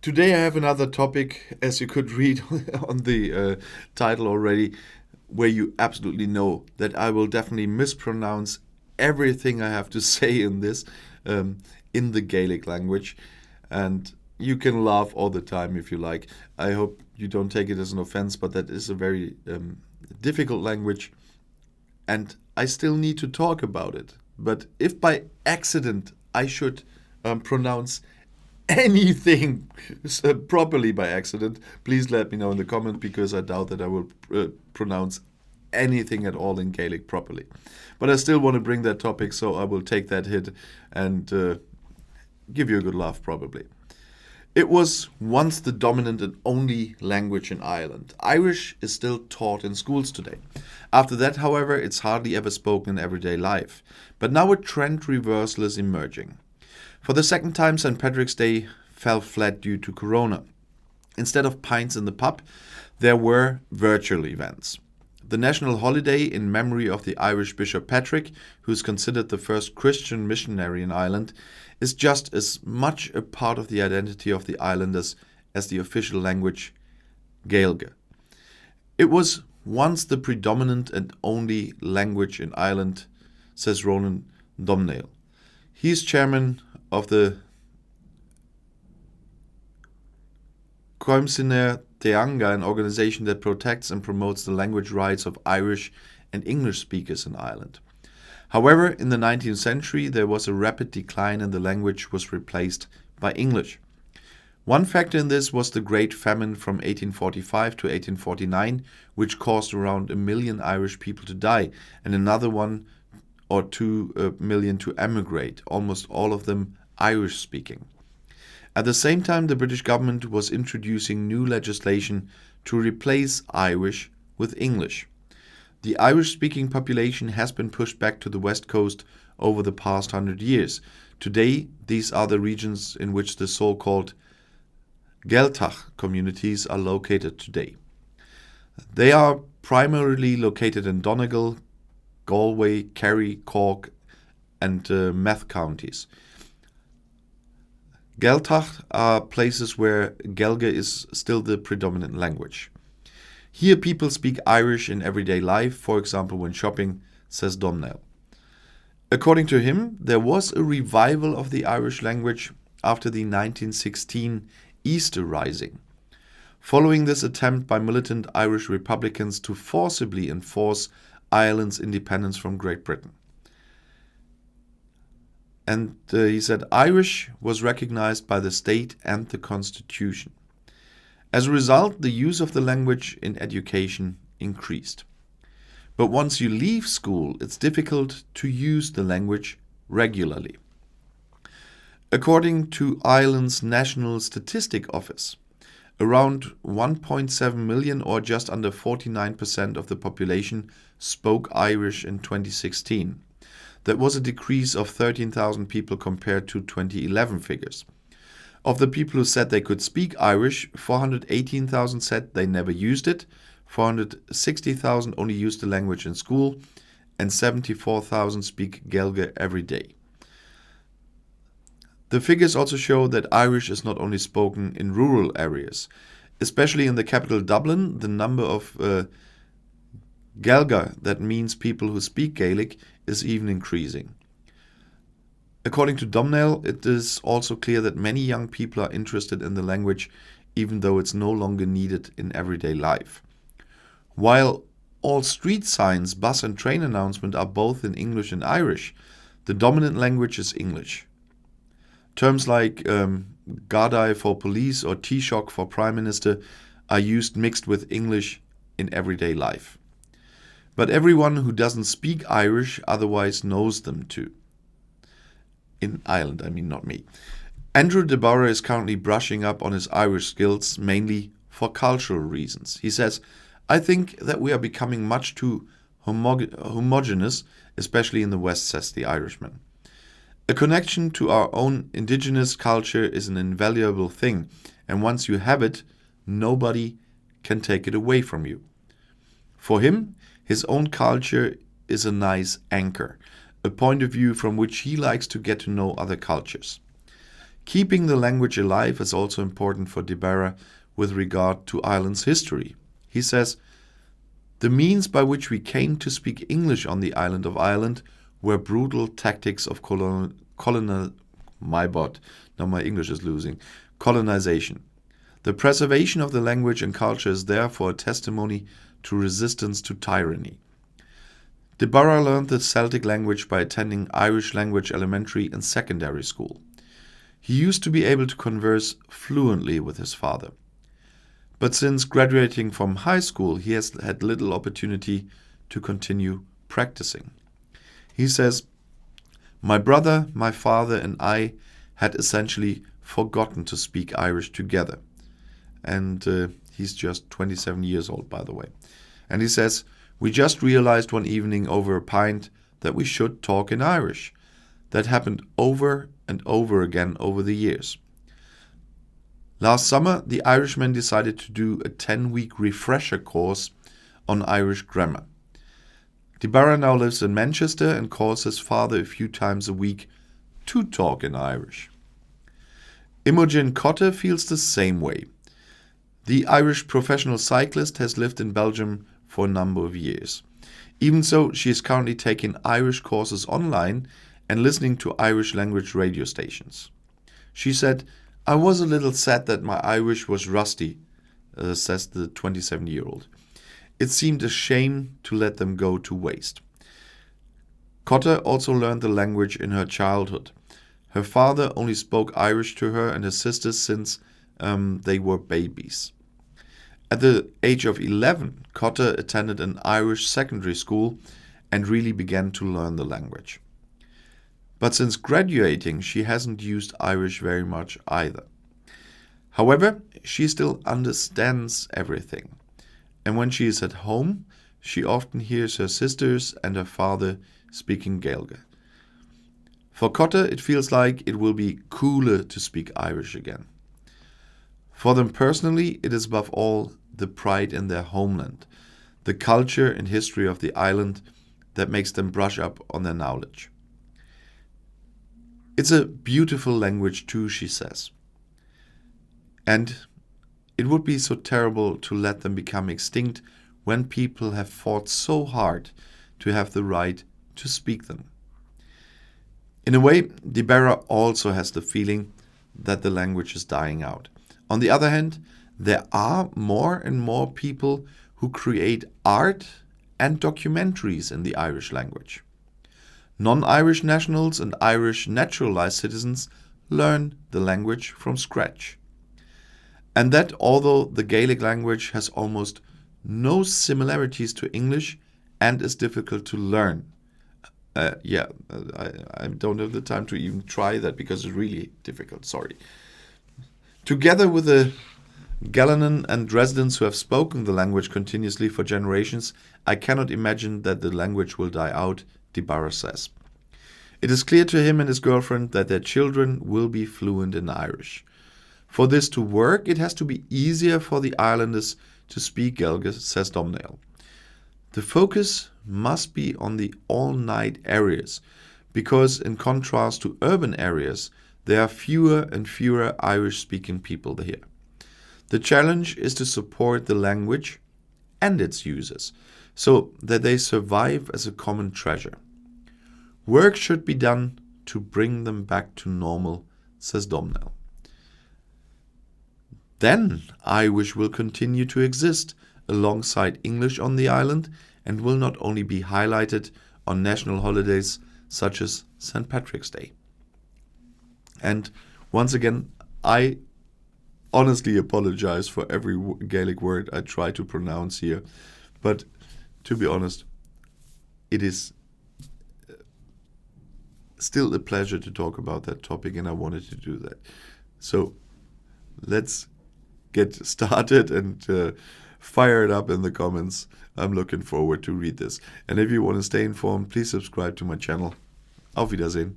Today I have another topic, as you could read on the title already, where you absolutely know that I will definitely mispronounce everything I have to say in this, in the Gaelic language. And you can laugh all the time if you like. I hope you don't take it as an offense, but that is a very difficult language, and I still need to talk about it. But if by accident I should pronounce anything properly by accident, please let me know in the comment, because I doubt that I will pronounce anything at all in Gaelic properly. But I still want to bring that topic, so I will take that hit and give you a good laugh probably. It was once the dominant and only language in Ireland. Irish is still taught in schools today. After that, however, it's hardly ever spoken in everyday life. But now a trend reversal is emerging. For the second time, St. Patrick's Day fell flat due to Corona. Instead of pints in the pub, there were virtual events. The national holiday in memory of the Irish Bishop Patrick, who is considered the first Christian missionary in Ireland, is just as much a part of the identity of the islanders as the official language Gaeilge. It was once the predominant and only language in Ireland, says Ronan Domhnaill. He is chairman of the Coimsiner Teanga, an organization that protects and promotes the language rights of Irish and English speakers in Ireland. However, in the 19th century, there was a rapid decline and the language was replaced by English. One factor in this was the Great Famine from 1845 to 1849, which caused around 1 million Irish people to die and another 1 or 2 million to emigrate, almost all of them Irish-speaking. At the same time, the British government was introducing new legislation to replace Irish with English. The Irish-speaking population has been pushed back to the west coast over the past 100 years. Today, these are the regions in which the so-called Gaeltacht communities are located today. They are primarily located in Donegal, Galway, Kerry, Cork, and Meath counties. Gaeltacht are places where Gaeilge is still the predominant language. Here people speak Irish in everyday life, for example when shopping, says Domhnaill. According to him, there was a revival of the Irish language after the 1916 Easter Rising, following this attempt by militant Irish Republicans to forcibly enforce Ireland's independence from Great Britain. And he said Irish was recognized by the state and the constitution. As a result, the use of the language in education increased. But once you leave school, it's difficult to use the language regularly. According to Ireland's National Statistic Office, around 1.7 million, or just under 49% of the population, spoke Irish in 2016. That was a decrease of 13,000 people compared to 2011 figures. Of the people who said they could speak Irish, 418,000 said they never used it, 460,000 only used the language in school, and 74,000 speak Gaeilge every day. The figures also show that Irish is not only spoken in rural areas. Especially in the capital Dublin, the number of Gaeilge, that means people who speak Gaelic, is even increasing. According to Domhnaill, it is also clear that many young people are interested in the language, even though it's no longer needed in everyday life. While all street signs, bus and train announcements are both in English and Irish, the dominant language is English. Terms like Gardaí for police or Taoiseach for prime minister are used mixed with English in everyday life. But everyone who doesn't speak Irish otherwise knows them too. In Ireland, I mean, not me. Andrew DeBarra is currently brushing up on his Irish skills, mainly for cultural reasons. He says, I think that we are becoming much too homogeneous, especially in the West, says the Irishman. A connection to our own indigenous culture is an invaluable thing, and once you have it, nobody can take it away from you. For him, his own culture is a nice anchor, a point of view from which he likes to get to know other cultures. Keeping the language alive is also important for De Barra with regard to Ireland's history. He says, "The means by which we came to speak English on the island of Ireland were brutal tactics of colonization. The preservation of the language and culture is therefore a testimony to resistance to tyranny." De Barra learned the Celtic language by attending Irish language elementary and secondary school. He used to be able to converse fluently with his father. But since graduating from high school, he has had little opportunity to continue practicing. He says, "My brother, my father, and I had essentially forgotten to speak Irish together." And he's just 27 years old, by the way. And he says, "We just realized one evening over a pint that we should talk in Irish. That happened over and over again over the years. Last summer, the Irishmen decided to do a 10-week refresher course on Irish grammar. De Barra now lives in Manchester and calls his father a few times a week to talk in Irish." Imogen Cotter feels the same way. The Irish professional cyclist has lived in Belgium for a number of years. Even so, she is currently taking Irish courses online and listening to Irish language radio stations. She said, "I was a little sad that my Irish was rusty," says the 27-year-old. "It seemed a shame to let them go to waste." Cotter also learned the language in her childhood. Her father only spoke Irish to her and her sisters since they were babies. At the age of 11, Cotter attended an Irish secondary school and really began to learn the language. But since graduating, she hasn't used Irish very much either. However, she still understands everything. And when she is at home, she often hears her sisters and her father speaking Gaeilge. For Cotter, it feels like it will be cooler to speak Irish again. For them personally, it is above all the pride in their homeland, the culture and history of the island that makes them brush up on their knowledge. It's a beautiful language too, she says. And it would be so terrible to let them become extinct when people have fought so hard to have the right to speak them. In a way, De Barra also has the feeling that the language is dying out. On the other hand, there are more and more people who create art and documentaries in the Irish language. Non-Irish nationals and Irish naturalized citizens learn the language from scratch. And that although the Gaelic language has almost no similarities to English and is difficult to learn. I don't have the time to even try that because it's really difficult, sorry. Together with the Gaeilge and residents who have spoken the language continuously for generations, I cannot imagine that the language will die out, De Barra says. It is clear to him and his girlfriend that their children will be fluent in Irish. For this to work, it has to be easier for the islanders to speak Gaeilge, says Domhnall. The focus must be on the all-night areas, because in contrast to urban areas, there are fewer and fewer Irish-speaking people here. The challenge is to support the language and its users, so that they survive as a common treasure. Work should be done to bring them back to normal, says Domhnall. Then Irish will continue to exist alongside English on the island and will not only be highlighted on national holidays such as St. Patrick's Day. And once again, I honestly apologize for every Gaelic word I try to pronounce here, but to be honest, it is still a pleasure to talk about that topic, and I wanted to do that. So let's get started and fire it up in the comments. I'm looking forward to read this. And if you want to stay informed, please subscribe to my channel. Auf Wiedersehen.